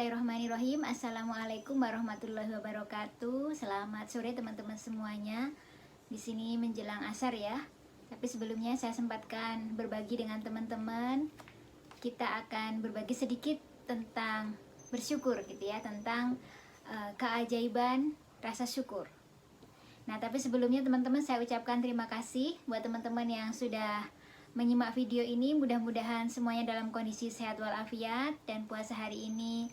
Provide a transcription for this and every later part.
Bismillahirrahmanirrahim. Assalamualaikum warahmatullahi wabarakatuh. Selamat sore teman-teman semuanya. Di sini menjelang asar ya. Tapi sebelumnya saya sempatkan berbagi dengan teman-teman. Kita akan berbagi sedikit tentang bersyukur gitu ya, tentang keajaiban rasa syukur. Nah, tapi sebelumnya teman-teman saya ucapkan terima kasih buat teman-teman yang sudah menyimak video ini. Mudah-mudahan semuanya dalam kondisi sehat walafiat dan puasa hari ini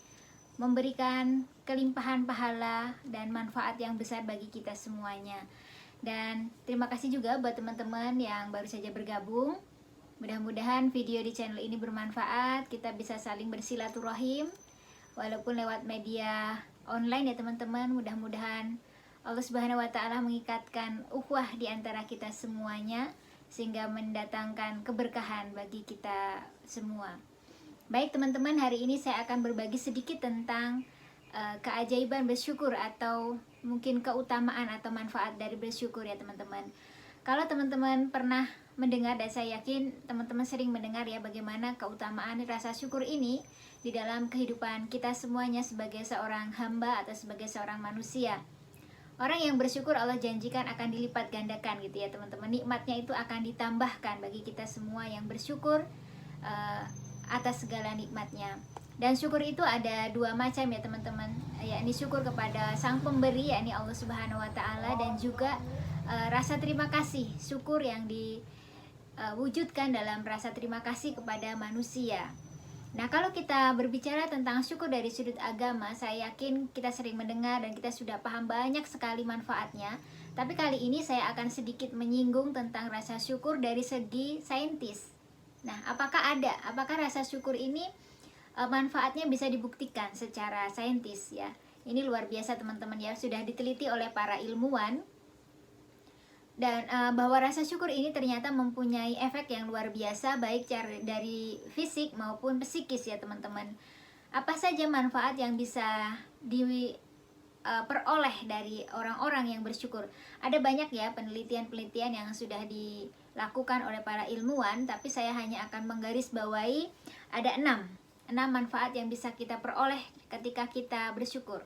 memberikan kelimpahan pahala dan manfaat yang besar bagi kita semuanya. Dan terima kasih juga buat teman-teman yang baru saja bergabung. Mudah-mudahan video di channel ini bermanfaat, kita bisa saling bersilaturahim walaupun lewat media online ya teman-teman. Mudah-mudahan Allah Subhanahu wa taala mengikatkan ukhuwah di antara kita semuanya sehingga mendatangkan keberkahan bagi kita semua. Baik teman-teman, hari ini saya akan berbagi sedikit tentang keajaiban bersyukur atau mungkin keutamaan atau manfaat dari bersyukur ya teman-teman. Kalau teman-teman pernah mendengar, dan saya yakin teman-teman sering mendengar ya, bagaimana keutamaan rasa syukur ini di dalam kehidupan kita semuanya sebagai seorang hamba atau sebagai seorang manusia. Orang yang bersyukur Allah janjikan akan dilipat gandakan gitu ya teman-teman. Nikmatnya itu akan ditambahkan bagi kita semua yang bersyukur atas segala nikmatnya. Dan syukur itu ada dua macam ya teman-teman, yakni syukur kepada sang pemberi, yakni Allah Subhanahu wa taala, dan juga rasa terima kasih, syukur yang diwujudkan dalam rasa terima kasih kepada manusia. Nah, kalau kita berbicara tentang syukur dari sudut agama, saya yakin kita sering mendengar dan kita sudah paham banyak sekali manfaatnya. Tapi kali ini saya akan sedikit menyinggung tentang rasa syukur dari segi saintis. Nah, apakah rasa syukur ini manfaatnya bisa dibuktikan secara saintis ya? Ini luar biasa teman-teman ya, sudah diteliti oleh para ilmuwan. Dan bahwa rasa syukur ini ternyata mempunyai efek yang luar biasa, baik dari fisik maupun psikis ya teman-teman. Apa saja manfaat yang bisa diperoleh dari orang-orang yang bersyukur? Ada banyak ya penelitian-penelitian yang sudah dilakukan oleh para ilmuwan, tapi saya hanya akan menggarisbawahi ada 6 manfaat yang bisa kita peroleh ketika kita bersyukur.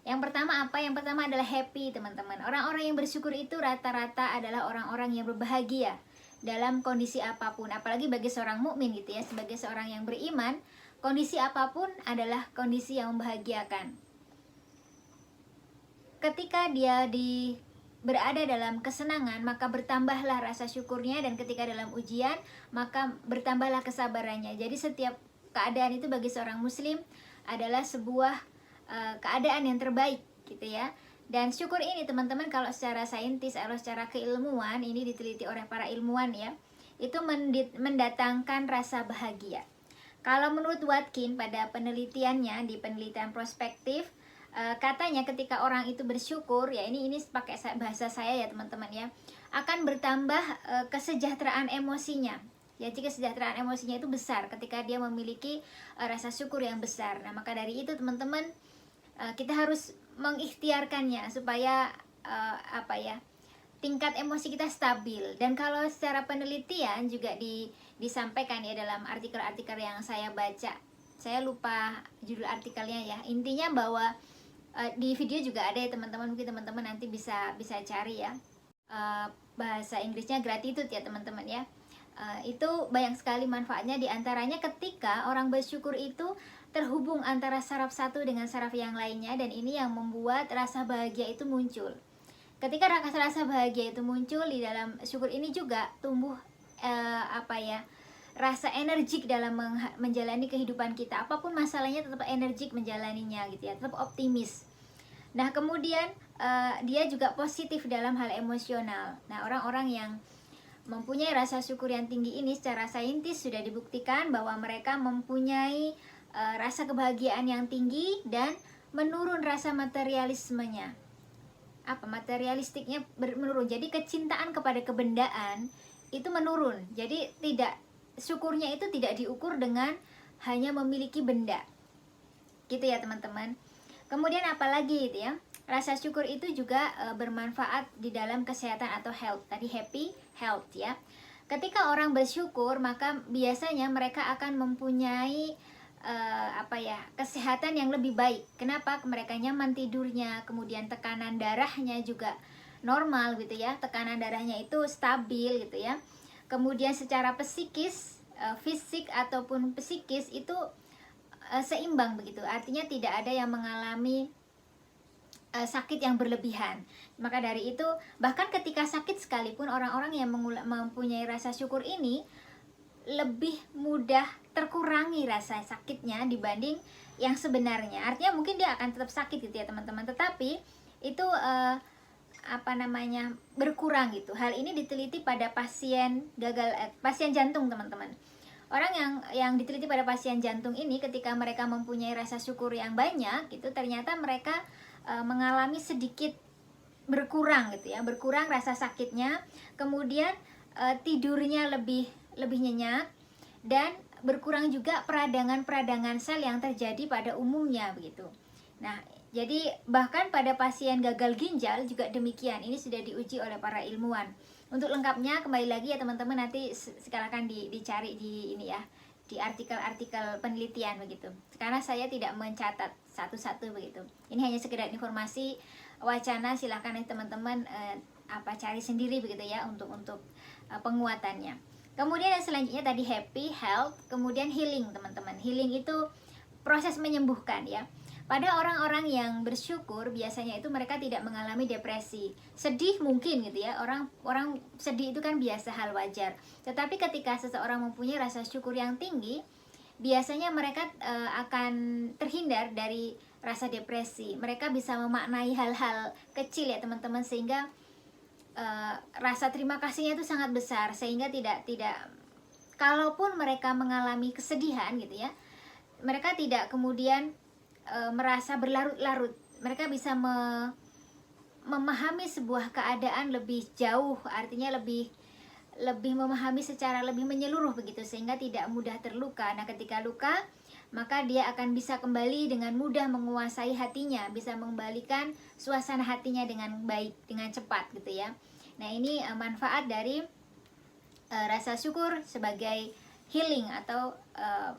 Yang pertama apa? Yang pertama adalah happy teman-teman. Orang-orang yang bersyukur itu rata-rata adalah orang-orang yang berbahagia dalam kondisi apapun. Apalagi bagi seorang mukmin gitu ya, sebagai seorang yang beriman, kondisi apapun adalah kondisi yang membahagiakan. Ketika dia berada dalam kesenangan, maka bertambahlah rasa syukurnya, dan ketika dalam ujian, maka bertambahlah kesabarannya. Jadi setiap keadaan itu bagi seorang muslim adalah sebuah keadaan yang terbaik gitu ya. Dan syukur ini teman-teman, kalau secara saintis atau secara keilmuan, ini diteliti oleh para ilmuwan ya, itu mendatangkan rasa bahagia. Kalau menurut Watkin pada penelitiannya, di penelitian prospektif, katanya ketika orang itu bersyukur ya, ini pakai bahasa saya ya teman-teman ya, akan bertambah kesejahteraan emosinya. Jadi kesejahteraan emosinya itu besar ketika dia memiliki rasa syukur yang besar. Nah, maka dari itu teman-teman, kita harus mengikhtiarkannya supaya tingkat emosi kita stabil. Dan kalau secara penelitian juga disampaikan ya dalam artikel-artikel yang saya baca, saya lupa judul artikelnya ya, intinya bahwa di video juga ada ya teman-teman, mungkin teman-teman nanti bisa cari ya, bahasa Inggrisnya gratitude ya teman-teman ya. Itu banyak sekali manfaatnya, diantaranya ketika orang bersyukur itu terhubung antara saraf satu dengan saraf yang lainnya, dan ini yang membuat rasa bahagia itu muncul. Ketika rasa bahagia itu muncul, di dalam syukur ini juga tumbuh rasa energik dalam menjalani kehidupan kita. Apapun masalahnya tetap energik menjalaninya gitu ya, tetap optimis. Nah, kemudian dia juga positif dalam hal emosional. Nah, orang-orang yang mempunyai rasa syukur yang tinggi ini secara saintis sudah dibuktikan bahwa mereka mempunyai rasa kebahagiaan yang tinggi dan menurun rasa materialismenya. Materialistiknya menurun. Jadi kecintaan kepada kebendaan itu menurun. Jadi syukurnya itu tidak diukur dengan hanya memiliki benda. Gitu ya teman-teman. Kemudian apalagi gitu ya, rasa syukur itu juga bermanfaat di dalam kesehatan atau health. Tadi happy, health ya. Ketika orang bersyukur, maka biasanya mereka akan mempunyai kesehatan yang lebih baik. Kenapa? Mereka nyaman tidurnya, kemudian tekanan darahnya juga normal gitu ya, tekanan darahnya itu stabil gitu ya. Kemudian secara psikis, fisik ataupun psikis itu seimbang begitu. Artinya tidak ada yang mengalami sakit yang berlebihan. Maka dari itu, bahkan ketika sakit sekalipun, orang-orang yang mempunyai rasa syukur ini lebih mudah terkurangi rasa sakitnya dibanding yang sebenarnya. Artinya mungkin dia akan tetap sakit gitu ya teman-teman, tetapi itu berkurang gitu. Hal ini diteliti pada pasien pasien jantung teman-teman. Orang yang diteliti pada pasien jantung ini, ketika mereka mempunyai rasa syukur yang banyak gitu, ternyata mereka mengalami sedikit berkurang gitu ya, berkurang rasa sakitnya, kemudian tidurnya lebih nyenyak, dan berkurang juga peradangan sel yang terjadi pada umumnya begitu. Nah, jadi bahkan pada pasien gagal ginjal juga demikian. Ini sudah diuji oleh para ilmuwan. Untuk lengkapnya kembali lagi ya teman-teman, nanti silakan dicari di ini ya, di artikel-artikel penelitian begitu. Karena saya tidak mencatat satu-satu begitu. Ini hanya sekedar informasi wacana, silahkan nih teman-teman cari sendiri begitu ya untuk penguatannya. Kemudian yang selanjutnya tadi happy, health, kemudian healing teman-teman. Healing itu proses menyembuhkan ya. Pada orang-orang yang bersyukur biasanya itu mereka tidak mengalami depresi. Sedih mungkin gitu ya. Orang sedih itu kan biasa, hal wajar. Tetapi ketika seseorang mempunyai rasa syukur yang tinggi, biasanya mereka akan terhindar dari rasa depresi. Mereka bisa memaknai hal-hal kecil ya teman-teman, sehingga rasa terima kasihnya itu sangat besar, sehingga tidak kalaupun mereka mengalami kesedihan gitu ya, mereka tidak kemudian merasa berlarut-larut. Mereka bisa memahami sebuah keadaan lebih jauh, artinya lebih memahami secara lebih menyeluruh begitu, sehingga tidak mudah terluka. Nah, ketika luka, maka dia akan bisa kembali dengan mudah menguasai hatinya, bisa mengembalikan suasana hatinya dengan baik, dengan cepat gitu ya. Nah, ini manfaat dari rasa syukur sebagai healing atau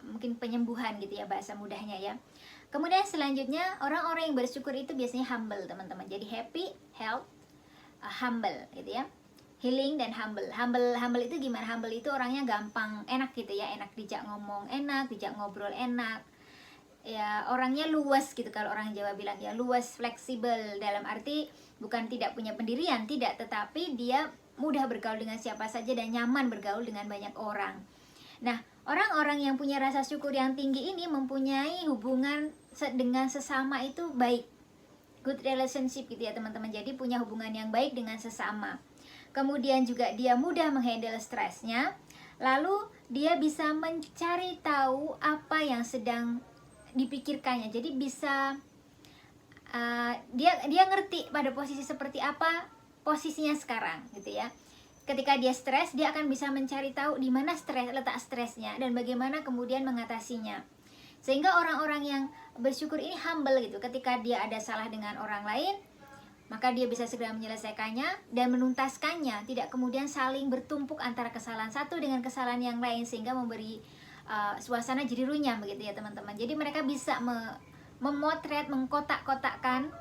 mungkin penyembuhan gitu ya bahasa mudahnya ya. Kemudian selanjutnya, orang-orang yang bersyukur itu biasanya humble teman-teman. Jadi happy, health, humble gitu ya. Healing dan humble. Humble itu gimana? Humble itu orangnya gampang, enak gitu ya, enak dijak ngomong, enak dijak ngobrol, enak. Ya, orangnya luas gitu kalau orang Jawa bilang ya, luas, fleksibel, dalam arti bukan tidak punya pendirian, tidak, tetapi dia mudah bergaul dengan siapa saja dan nyaman bergaul dengan banyak orang. Nah, orang-orang yang punya rasa syukur yang tinggi ini mempunyai hubungan dengan sesama itu baik, good relationship gitu ya teman-teman. Jadi punya hubungan yang baik dengan sesama. Kemudian juga dia mudah menghandle stresnya. Lalu dia bisa mencari tahu apa yang sedang dipikirkannya. Jadi bisa dia ngerti pada posisi seperti apa posisinya sekarang gitu ya. Ketika dia stres, dia akan bisa mencari tahu di mana letak stresnya dan bagaimana kemudian mengatasinya. Sehingga orang-orang yang bersyukur ini humble gitu. Ketika dia ada salah dengan orang lain, maka dia bisa segera menyelesaikannya dan menuntaskannya, tidak kemudian saling bertumpuk antara kesalahan satu dengan kesalahan yang lain, sehingga memberi suasana jadi runyam begitu ya teman-teman. Jadi mereka bisa memotret, mengkotak-kotakkan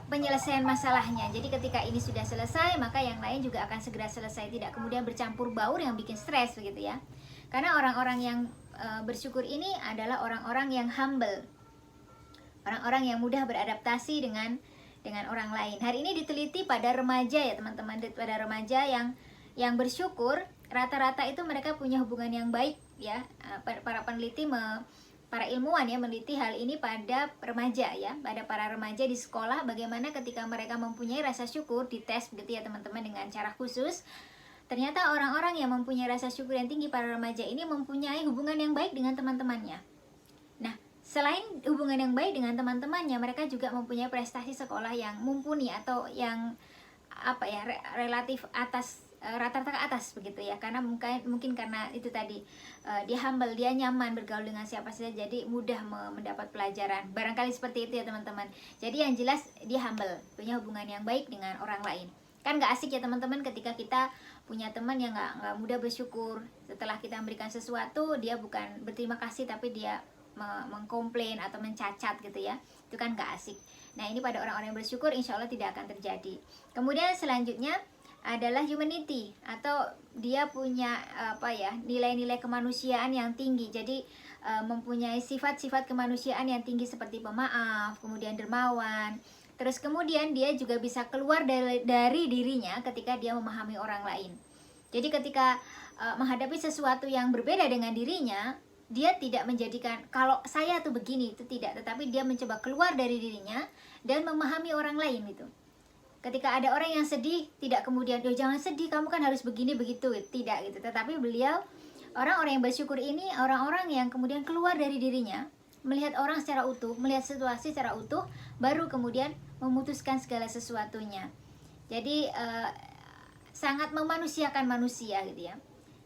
penyelesaian masalahnya. Jadi ketika ini sudah selesai, maka yang lain juga akan segera selesai, tidak kemudian bercampur baur yang bikin stres begitu ya. Karena orang-orang yang bersyukur ini adalah orang-orang yang humble, orang-orang yang mudah beradaptasi dengan orang lain. Hari ini diteliti pada remaja ya teman-teman, pada remaja yang bersyukur, rata-rata itu mereka punya hubungan yang baik ya. Para ilmuwan ya meneliti hal ini pada remaja ya, pada para remaja di sekolah, bagaimana ketika mereka mempunyai rasa syukur, dites begitu ya teman-teman dengan cara khusus. Ternyata orang-orang yang mempunyai rasa syukur yang tinggi, para remaja ini mempunyai hubungan yang baik dengan teman-temannya. Nah, selain hubungan yang baik dengan teman-temannya, mereka juga mempunyai prestasi sekolah yang mumpuni atau yang relatif atas, rata-rata ke atas begitu ya. Karena mungkin karena itu tadi, dia humble, dia nyaman bergaul dengan siapa saja, jadi mudah mendapat pelajaran. Barangkali seperti itu ya teman-teman. Jadi yang jelas dia humble, punya hubungan yang baik dengan orang lain. Kan nggak asik ya teman-teman ketika kita punya teman yang nggak mudah bersyukur. Setelah kita memberikan sesuatu, dia bukan berterima kasih tapi dia mengkomplain atau mencacat gitu ya. Itu kan nggak asik. Nah, ini pada orang-orang yang bersyukur insya Allah tidak akan terjadi. Kemudian selanjutnya adalah humanity, atau dia punya nilai-nilai kemanusiaan yang tinggi. Jadi mempunyai sifat-sifat kemanusiaan yang tinggi seperti pemaaf, kemudian dermawan. Terus kemudian dia juga bisa keluar dari dirinya ketika dia memahami orang lain. Jadi ketika menghadapi sesuatu yang berbeda dengan dirinya, dia tidak menjadikan kalau saya tuh begini, itu tidak, tetapi dia mencoba keluar dari dirinya dan memahami orang lain itu. Ketika ada orang yang sedih, tidak kemudian jangan sedih, kamu kan harus begini begitu, tidak gitu. Tetapi beliau, orang-orang yang bersyukur ini orang-orang yang kemudian keluar dari dirinya, melihat orang secara utuh, melihat situasi secara utuh, baru kemudian memutuskan segala sesuatunya. Jadi sangat memanusiakan manusia gitu ya.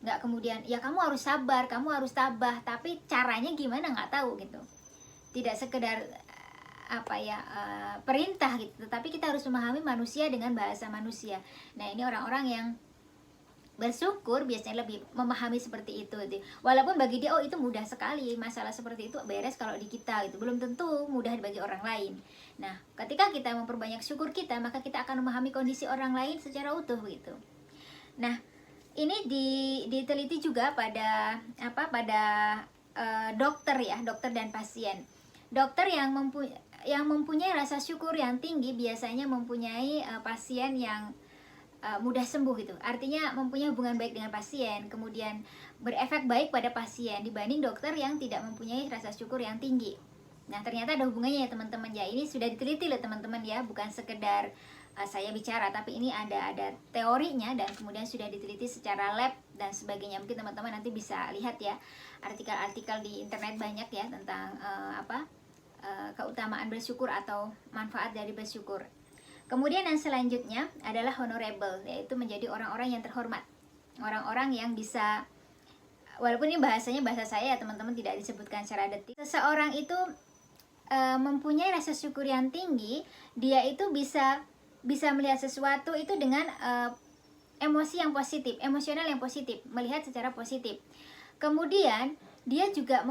Nggak kemudian ya kamu harus sabar, kamu harus tabah, tapi caranya gimana nggak tahu gitu. Tidak sekedar perintah gitu, tetapi kita harus memahami manusia dengan bahasa manusia. Nah, ini orang-orang yang bersyukur biasanya lebih memahami seperti itu gitu. Walaupun bagi dia itu mudah sekali, masalah seperti itu beres kalau di kita gitu, belum tentu mudah bagi orang lain. Nah, ketika kita memperbanyak syukur kita, maka kita akan memahami kondisi orang lain secara utuh gitu. Nah, ini diteliti juga pada dokter ya, dokter dan pasien. Dokter yang mempunyai rasa syukur yang tinggi biasanya mempunyai pasien yang mudah sembuh gitu. Artinya mempunyai hubungan baik dengan pasien, kemudian berefek baik pada pasien dibanding dokter yang tidak mempunyai rasa syukur yang tinggi. Nah, ternyata ada hubungannya ya teman-teman ya. Ini sudah diteliti loh teman-teman ya, bukan sekedar saya bicara, tapi ini ada teorinya dan kemudian sudah diteliti secara lab dan sebagainya. Mungkin teman-teman nanti bisa lihat ya artikel-artikel di internet banyak ya tentang keutamaan bersyukur atau manfaat dari bersyukur. Kemudian yang selanjutnya adalah honorable, yaitu menjadi orang-orang yang terhormat, orang-orang yang bisa, walaupun ini bahasanya bahasa saya ya teman-teman, tidak disebutkan secara detil. Seseorang itu mempunyai rasa syukur yang tinggi, dia itu bisa melihat sesuatu itu dengan emosi yang positif, emosional yang positif, melihat secara positif. Kemudian dia juga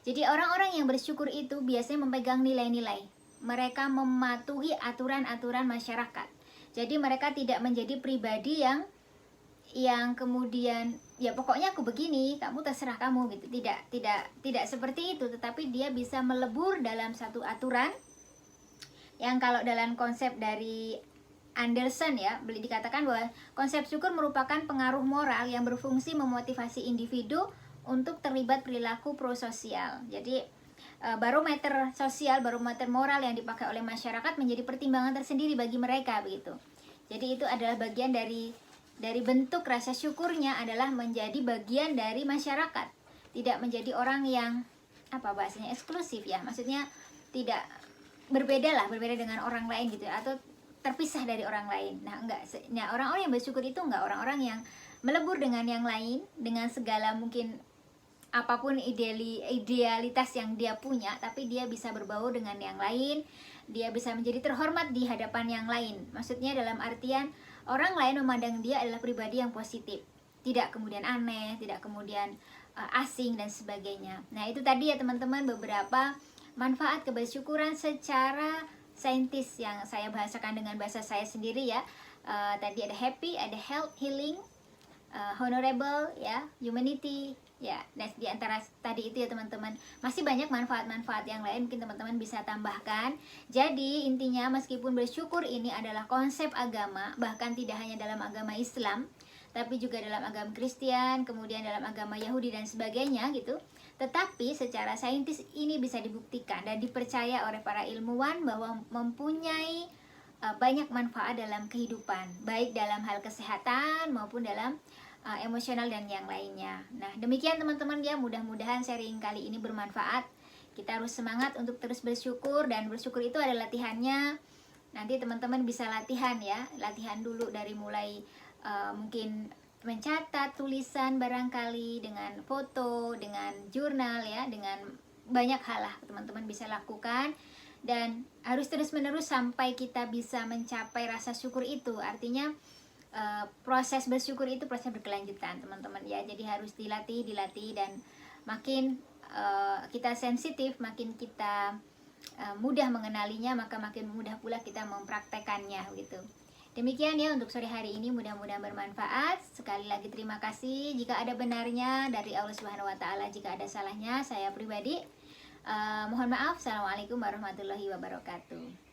jadi orang-orang yang bersyukur itu biasanya memegang nilai-nilai. Mereka mematuhi aturan-aturan masyarakat. Jadi mereka tidak menjadi pribadi yang kemudian ya pokoknya aku begini, kamu terserah kamu gitu. Tidak seperti itu, tetapi dia bisa melebur dalam satu aturan yang kalau dalam konsep dari Anderson ya, dikatakan bahwa konsep syukur merupakan pengaruh moral yang berfungsi memotivasi individu untuk terlibat perilaku prososial. Jadi barometer sosial, barometer moral yang dipakai oleh masyarakat menjadi pertimbangan tersendiri bagi mereka begitu. Jadi itu adalah bagian dari bentuk rasa syukurnya adalah menjadi bagian dari masyarakat, tidak menjadi orang yang bahasanya eksklusif ya, maksudnya tidak berbeda dengan orang lain gitu ya, atau terpisah dari orang lain. Nah, orang-orang yang bersyukur itu enggak orang-orang yang melebur dengan yang lain dengan segala mungkin apapun idealitas yang dia punya, tapi dia bisa berbaur dengan yang lain, dia bisa menjadi terhormat di hadapan yang lain. Maksudnya dalam artian orang lain memandang dia adalah pribadi yang positif, tidak kemudian aneh, tidak kemudian asing dan sebagainya. Nah, itu tadi ya teman-teman beberapa manfaat kebersyukuran secara saintis yang saya bahasakan dengan bahasa saya sendiri ya. Tadi ada happy, ada health, healing, honorable ya, humanity ya. Nah, di antara tadi itu ya teman-teman, masih banyak manfaat-manfaat yang lain mungkin teman-teman bisa tambahkan. Jadi intinya meskipun bersyukur ini adalah konsep agama, bahkan tidak hanya dalam agama Islam, tapi juga dalam agama Kristen, kemudian dalam agama Yahudi dan sebagainya gitu. Tetapi secara saintis ini bisa dibuktikan dan dipercaya oleh para ilmuwan bahwa mempunyai banyak manfaat dalam kehidupan, baik dalam hal kesehatan maupun dalam emosional dan yang lainnya. Nah, demikian teman-teman ya, mudah-mudahan sharing kali ini bermanfaat. Kita harus semangat untuk terus bersyukur, dan bersyukur itu ada latihannya. Nanti teman-teman bisa latihan ya, latihan dulu dari mulai mungkin mencatat tulisan barangkali dengan foto, dengan jurnal ya, dengan banyak hal lah teman-teman bisa lakukan. dan harus terus-menerus sampai kita bisa mencapai rasa syukur itu. Artinya proses bersyukur itu proses berkelanjutan, teman-teman ya. Jadi harus dilatih dan makin kita sensitif, makin kita mudah mengenalinya, maka makin mudah pula kita mempraktekannya gitu. Demikian ya untuk sore hari ini, mudah-mudahan bermanfaat. Sekali lagi terima kasih. Jika ada benarnya dari Allah Subhanahu wa taala, jika ada salahnya saya pribadi mohon maaf. Assalamualaikum warahmatullahi wabarakatuh.